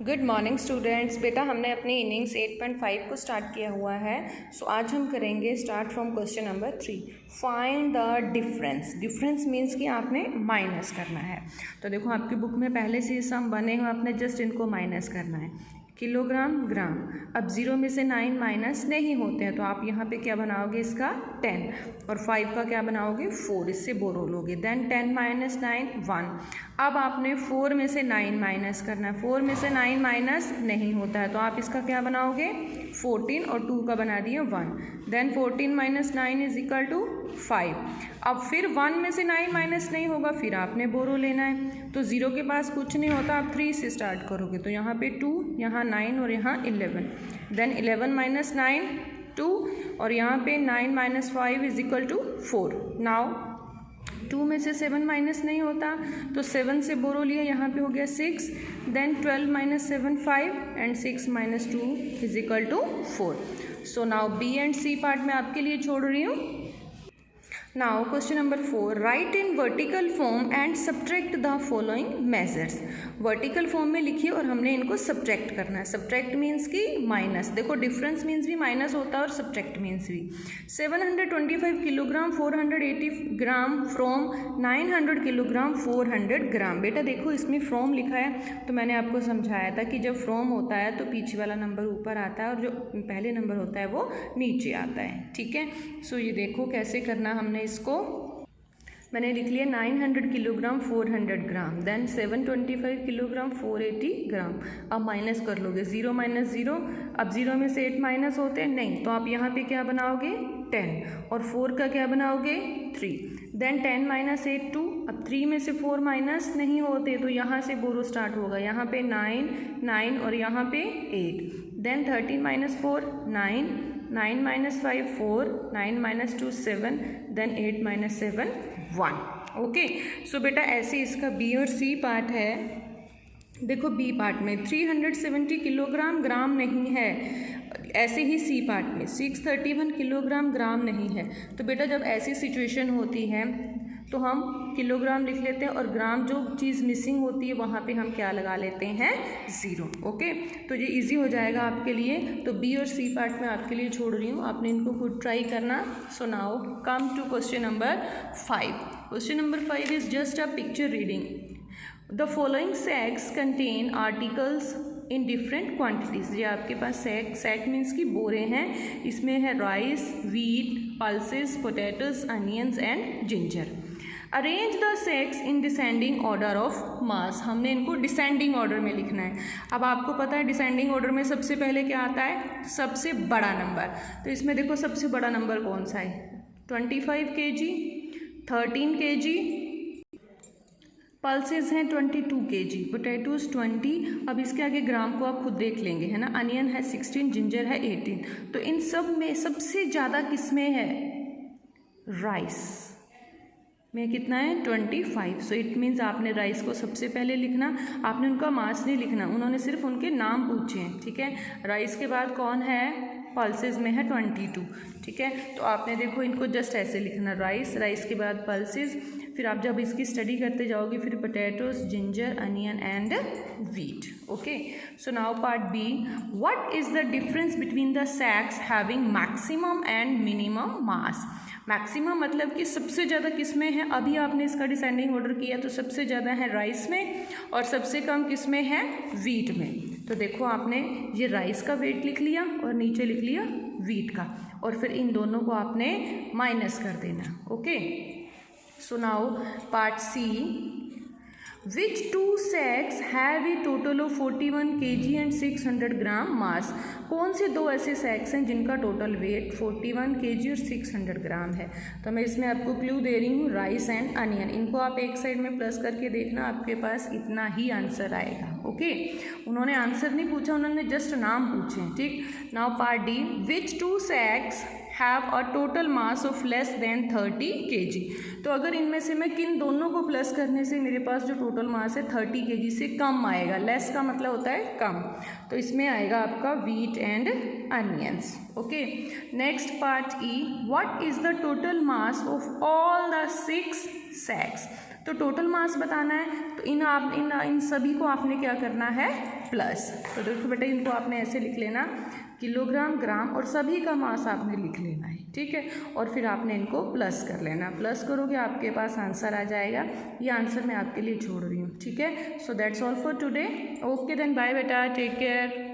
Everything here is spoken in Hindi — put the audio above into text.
Good morning students. बेटा हमने अपनी इनिंग्स 8.5 को स्टार्ट किया हुआ है। सो आज हम करेंगे start from question number 3। Find the difference. Difference means कि आपने माइनस करना है। तो देखो आपकी बुक में पहले से सम बने हुए, आपने जस्ट इनको माइनस करना है। किलोग्राम, ग्राम। अब 0 में से 9 माइनस नहीं होते हैं, तो आप यहाँ पे क्या बनाओगे, इसका 10 और 5 का क्या बनाओगे 4, इससे बोरो लोगे। Then 10 minus 9 1। अब आपने 4 में से 9 माइनस करना है। 4 में से 9 माइनस नहीं होता है, तो आप इसका क्या बनाओगे 14 और 2 का बना दिए 1। Then 14 minus 9 is equal to 5। अब फिर 1 में से 9 माइनस नहीं होगा, फिर आपने बोरो लेना है। तो 0 के पास कुछ नहीं होता, आप 3 से स्टार्ट करोगे। तो यहाँ पे 2, यहाँ 9 और यहाँ 11। देन 11 माइनस 9 2 और यहाँ पे 9 minus 5 is equal to 4। Now 2 में से 7 माइनस नहीं होता, तो 7 से बोरो लिया, यहाँ पे हो गया 6। Then 12 minus 7 5 and 6 minus 2 is equal to 4। So now B and C part में आपके लिए छोड़ रही हूँ। Now question number 4, write in vertical form and subtract the following measures. Vertical form में लिखिए और हमने इनको सब्ट्रैक्ट करना है। सब्ट्रैक्ट मीन्स की माइनस। देखो डिफरेंस मीन्स भी माइनस होता है और सब्ट्रैक्ट मीन्स भी। 725 किलोग्राम 480 ग्राम फ्रॉम 900 किलोग्राम 400 ग्राम। बेटा देखो इसमें फ्रॉम लिखा है, तो मैंने आपको समझाया था कि जब फ्रॉम होता है तो पीछे वाला नंबर ऊपर आता है और जो पहले नंबर होता है वो नीचे आता है। ठीक है, सो ये देखो कैसे करना। हमने इसको मैंने लिख लिया 900 किलोग्राम 400 ग्राम। देन 725 किलोग्राम 480 ग्राम। अब माइनस कर लोगे, 0 माइनस 0। अब 0 में से 8 माइनस होते हैं नहीं, तो आप यहाँ पे क्या बनाओगे 10 और 4 का क्या बनाओगे 3। Then 10 minus 8 2। अब 3 में से 4 माइनस नहीं होते, तो यहाँ से बोरो स्टार्ट होगा। यहाँ पे 9 9 और यहाँ पे 8। Then 13 minus 4 9 9 minus 5 4 9 minus 2 7। Then 8 minus 7 1। Okay, so बेटा ऐसे इसका बी और सी पार्ट है। देखो बी पार्ट में 370 किलोग्राम ग्राम नहीं है, ऐसे ही सी पार्ट में 631 किलोग्राम ग्राम नहीं है। तो बेटा जब ऐसी सिचुएशन होती है तो हम किलोग्राम लिख लेते हैं और ग्राम जो चीज़ मिसिंग होती है वहाँ पे हम क्या लगा लेते हैं 0। ओके, तो ये इजी हो जाएगा आपके लिए। तो बी और सी पार्ट में आपके लिए छोड़ रही हूँ, आपने इनको खुद ट्राई करना। So now come to question number 5। Question number 5 is just a picture reading. The following sacks contain articles in different quantities. ये आपके पास सैक मीन्स की बोरे हैं। इसमें है rice, wheat, pulses, potatoes, onions and ginger. Arrange the sacks in descending order of mass. हमने इनको डिसेंडिंग ऑर्डर में लिखना है। अब आपको पता है डिसेंडिंग ऑर्डर में सबसे पहले क्या आता है, सबसे बड़ा नंबर। तो इसमें देखो सबसे बड़ा नंबर कौन सा है, 25 kg, 13 kg, पल्सेस हैं 22 kg, पोटैटोज 20। अब इसके आगे ग्राम को आप खुद देख लेंगे, है ना। अनियन है 16, जिंजर है 18। तो इन सब में सबसे ज़्यादा किसमें है, राइस में कितना है 25। सो इट मीन्स आपने राइस को सबसे पहले लिखना, आपने उनका मास नहीं लिखना, उन्होंने सिर्फ उनके नाम पूछे हैं। ठीक है, राइस के बाद कौन है, पल्सेस में है 22। ठीक है, तो आपने देखो इनको जस्ट ऐसे लिखना, राइस, राइस के बाद पल्सेस। फिर आप जब इसकी स्टडी करते जाओगे फिर potatoes, ginger, onion and wheat. Okay, so now part B, what is the difference between the sacks having maximum and minimum mass. Maximum मतलब कि सबसे ज़्यादा किस में है, अभी आपने इसका डिसेंडिंग ऑर्डर किया तो सबसे ज़्यादा है राइस में और सबसे कम किस में है, वीट में। तो देखो आपने ये राइस का वेट लिख लिया और नीचे लिख लिया वीट का, और फिर इन दोनों को आपने माइनस कर देना। Okay, so now part C, which two sacks have a total of 41 kg and 600 ग्राम मास। कौन से दो ऐसे सैक्स हैं जिनका टोटल वेट 41 kg और 600 ग्राम है। तो मैं इसमें आपको क्लू दे रही हूँ, राइस एंड अनियन। इनको आप एक साइड में प्लस करके देखना, आपके पास इतना ही आंसर आएगा। ओके, उन्होंने आंसर नहीं पूछा, उन्होंने जस्ट नाम पूछे। ठीक, now part D, which two sacks have a total mass of less than 30 kg। तो अगर इनमें से मैं किन दोनों को प्लस करने से मेरे पास जो टोटल मास है 30 kg से कम आएगा। लेस का मतलब होता है कम, तो इसमें आएगा आपका wheat and onions. Okay, next part E, what is the total mass of all the 6 सैक्स। तो टोटल मास बताना है तो इन सभी को आपने क्या करना है प्लस। तो देखो बेटा इनको आपने ऐसे लिख लेना किलोग्राम, ग्राम और सभी का मास आपने लिख लेना है, ठीक है। और फिर आपने इनको प्लस कर लेना, प्लस करोगे आपके पास आंसर आ जाएगा। ये आंसर मैं आपके लिए छोड़ रही हूँ, ठीक है। So that's all for today. Okay then bye बेटा, टेक केयर।